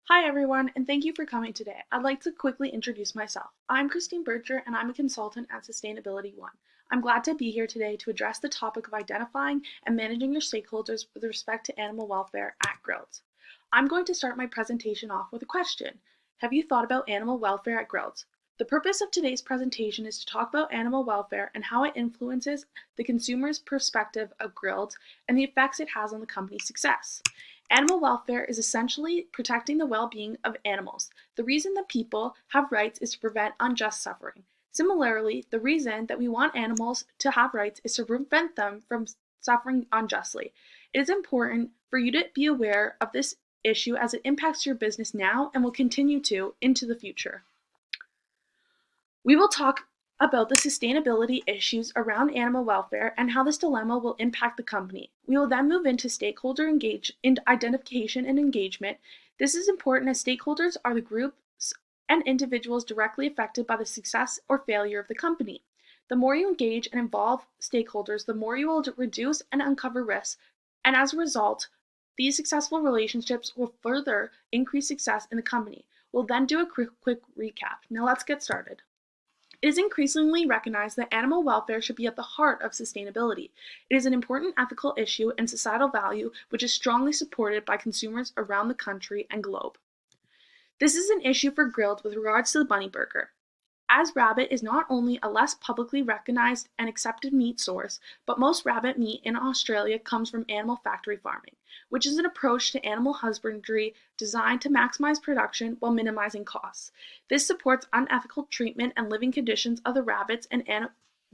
Hi everyone, and thank you for coming today. I'd like to quickly introduce myself. I'm Christine Berger, and I'm a consultant at Sustainability One. I'm glad to be here today to address the topic of identifying and managing your stakeholders with respect to animal welfare at grills. I'm going to start my presentation off with a question. Have you thought about animal welfare at grills? The purpose of today's presentation is to talk about animal welfare and how it influences the consumer's perspective of grills and the effects it has on the company's success. Animal welfare is essentially protecting the well-being of animals. The reason that people have rights is to prevent unjust suffering. Similarly, the reason that we want animals to have rights is to prevent them from suffering unjustly. It is important for you to be aware of this issue as it impacts your business now and will continue to into the future. We will talk about the sustainability issues around animal welfare and how this dilemma will impact the company. We will then move into stakeholder identification and engagement. This is important as stakeholders are the groups and individuals directly affected by the success or failure of the company. The more you engage and involve stakeholders, the more you will reduce and uncover risks, and as a result, these successful relationships will further increase success in the company. We'll then do a quick recap. Now let's get started. It is increasingly recognized that animal welfare should be at the heart of sustainability. It is an important ethical issue and societal value which is strongly supported by consumers around the country and globe. This is an issue for grilled with regards to the bunny burger, as rabbit is not only a less publicly recognized and accepted meat source, but most rabbit meat in Australia comes from animal factory farming, which is an approach to animal husbandry designed to maximize production while minimizing costs. This supports unethical treatment and living conditions of the rabbits and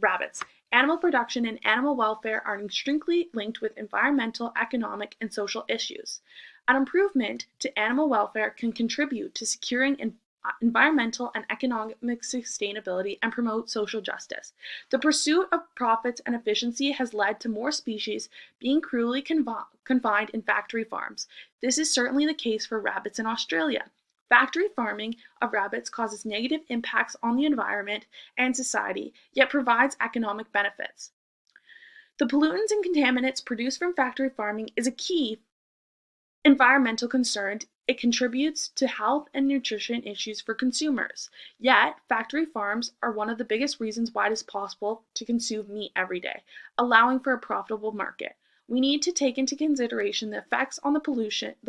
rabbits. Animal production and animal welfare are intrinsically linked with environmental, economic, and social issues. An improvement to animal welfare can contribute to securing environmental and economic sustainability and promote social justice. The pursuit of profits and efficiency has led to more species being cruelly confined in factory farms. This is certainly the case for rabbits in Australia. Factory farming of rabbits causes negative impacts on the environment and society, yet provides economic benefits. The pollutants and contaminants produced from factory farming is a key environmental concern. It contributes to health and nutrition issues for consumers. Yet, factory farms are one of the biggest reasons why it is possible to consume meat every day, allowing for a profitable market. We need to take into consideration the effects on the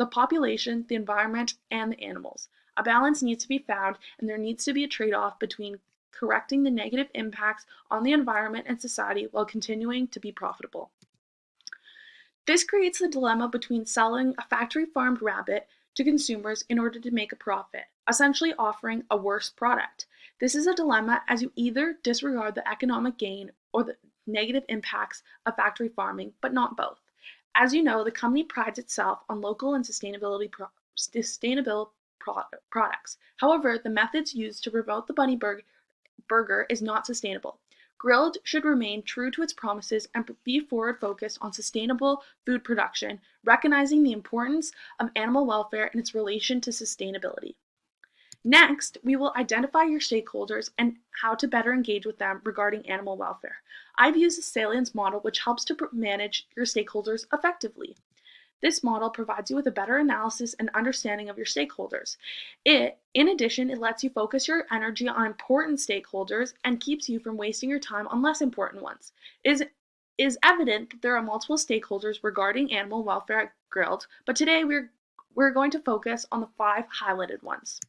population, the environment, and the animals. A balance needs to be found, and there needs to be a trade-off between correcting the negative impacts on the environment and society while continuing to be profitable. This creates the dilemma between selling a factory-farmed rabbit to consumers in order to make a profit, essentially offering a worse product. This is a dilemma as you either disregard the economic gain or the negative impacts of factory farming, but not both. As you know, the company prides itself on local and sustainable products. However, the methods used to promote the bunny burger is not sustainable. Grilled should remain true to its promises and be forward focused on sustainable food production, recognizing the importance of animal welfare and its relation to sustainability. Next, we will identify your stakeholders and how to better engage with them regarding animal welfare. I've used the salience model, which helps to manage your stakeholders effectively. This model provides you with a better analysis and understanding of your stakeholders. In addition, it lets you focus your energy on important stakeholders and keeps you from wasting your time on less important ones. It is evident that there are multiple stakeholders regarding animal welfare at grilled, but today we're going to focus on the 5 highlighted ones.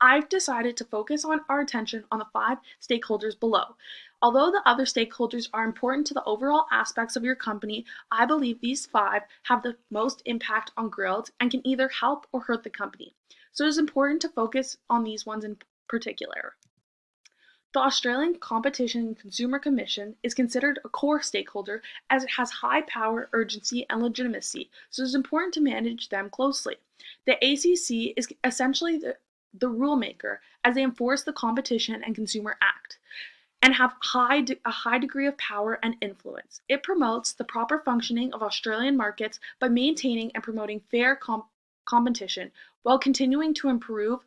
I've decided to focus our attention on the 5 stakeholders below. Although the other stakeholders are important to the overall aspects of your company, I believe these 5 have the most impact on grilled and can either help or hurt the company. So it is important to focus on these ones in particular. The Australian Competition and Consumer Commission is considered a core stakeholder as it has high power, urgency, and legitimacy, so it is important to manage them closely. The ACC is essentially the rule maker as they enforce the Competition and Consumer Act and have a high degree of power and influence. It promotes the proper functioning of Australian markets by maintaining and promoting fair competition while continuing to improve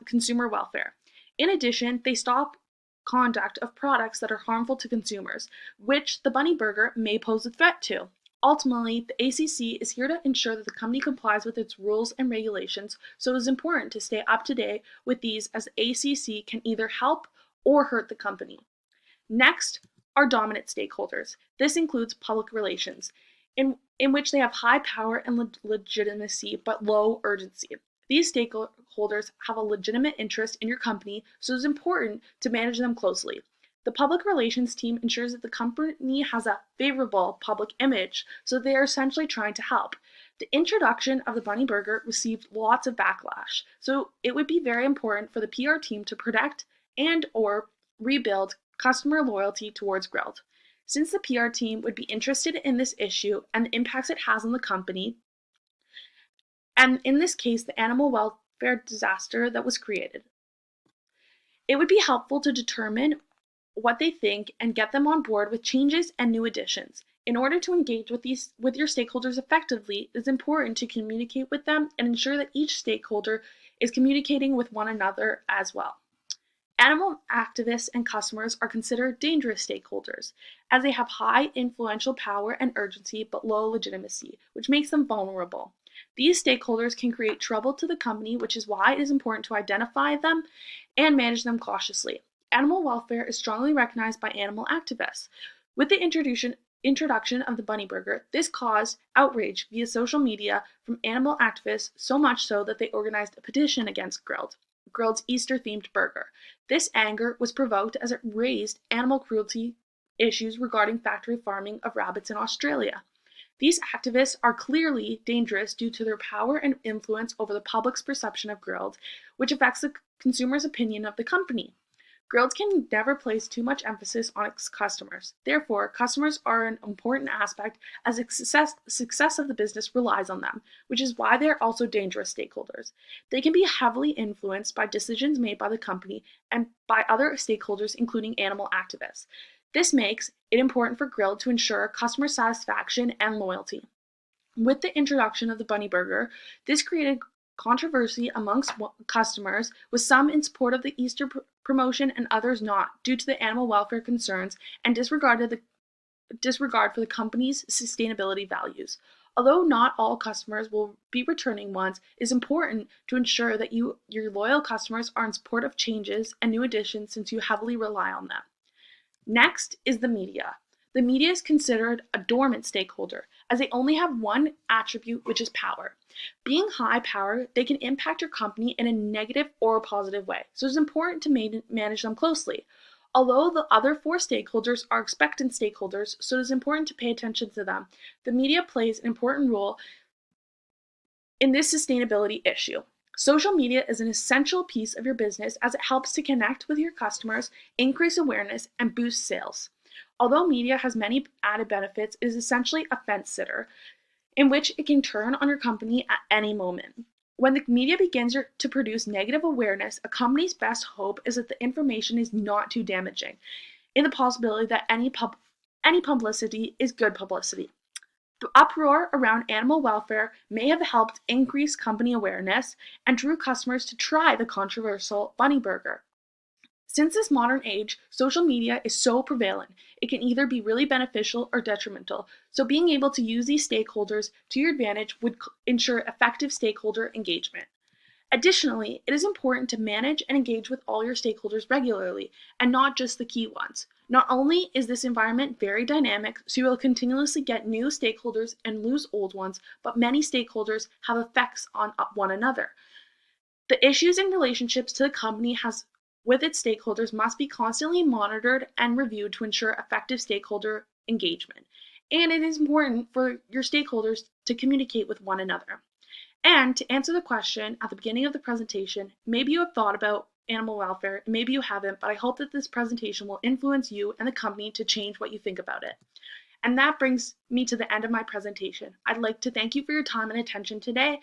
consumer welfare. In addition, they stop conduct of products that are harmful to consumers, which the bunny burger may pose a threat to. Ultimately, the ACC is here to ensure that the company complies with its rules and regulations, so it is important to stay up to date with these as the ACC can either help or hurt the company. Next are dominant stakeholders. This includes public relations, in which they have high power and legitimacy but low urgency. These stakeholders have a legitimate interest in your company, so it's important to manage them closely. The public relations team ensures that the company has a favorable public image, so they are essentially trying to help. The introduction of the Bunny Burger received lots of backlash, so it would be very important for the PR team to protect and or rebuild customer loyalty towards Grilled. Since the PR team would be interested in this issue and the impacts it has on the company, and in this case, the animal welfare disaster that was created, it would be helpful to determine what they think and get them on board with changes and new additions. In order to engage with your stakeholders effectively, it is important to communicate with them and ensure that each stakeholder is communicating with one another as well. Animal activists and customers are considered dangerous stakeholders, as they have high influential power and urgency but low legitimacy, which makes them vulnerable. These stakeholders can create trouble to the company, which is why it is important to identify them and manage them cautiously. Animal welfare is strongly recognized by animal activists. With the introduction of the Bunny Burger, this caused outrage via social media from animal activists, so much so that they organized a petition against Grilled's Easter-themed burger. This anger was provoked as it raised animal cruelty issues regarding factory farming of rabbits in Australia. These activists are clearly dangerous due to their power and influence over the public's perception of Grilled, which affects the consumer's opinion of the company. Grilled can never place too much emphasis on its customers. Therefore, customers are an important aspect as the success of the business relies on them, which is why they are also dangerous stakeholders. They can be heavily influenced by decisions made by the company and by other stakeholders, including animal activists. This makes it important for Grilled to ensure customer satisfaction and loyalty. With the introduction of the Bunny Burger, this created controversy amongst customers, with some in support of the Easter promotion and others not, due to the animal welfare concerns and disregard for the company's sustainability values. Although not all customers will be returning ones, it is important to ensure that your loyal customers are in support of changes and new additions since you heavily rely on them. Next is the media. The media is considered a dormant stakeholder, as they only have one attribute, which is power. Being high power, they can impact your company in a negative or a positive way, so it's important to manage them closely. Although the other four stakeholders are expectant stakeholders, so it is important to pay attention to them, the media plays an important role in this sustainability issue. Social media is an essential piece of your business as it helps to connect with your customers, increase awareness, and boost sales. Although media has many added benefits, it is essentially a fence sitter in which it can turn on your company at any moment. When the media begins to produce negative awareness, a company's best hope is that the information is not too damaging, in the possibility that any publicity is good publicity. The uproar around animal welfare may have helped increase company awareness and drew customers to try the controversial Bunny Burger. Since this modern age, social media is so prevalent, it can either be really beneficial or detrimental, so being able to use these stakeholders to your advantage would ensure effective stakeholder engagement. Additionally, it is important to manage and engage with all your stakeholders regularly, and not just the key ones. Not only is this environment very dynamic, so you will continuously get new stakeholders and lose old ones, but many stakeholders have effects on one another. The issues and relationships to the company with its stakeholders must be constantly monitored and reviewed to ensure effective stakeholder engagement. And it is important for your stakeholders to communicate with one another. And to answer the question at the beginning of the presentation, maybe you have thought about animal welfare, maybe you haven't, but I hope that this presentation will influence you and the company to change what you think about it. And that brings me to the end of my presentation. I'd like to thank you for your time and attention today,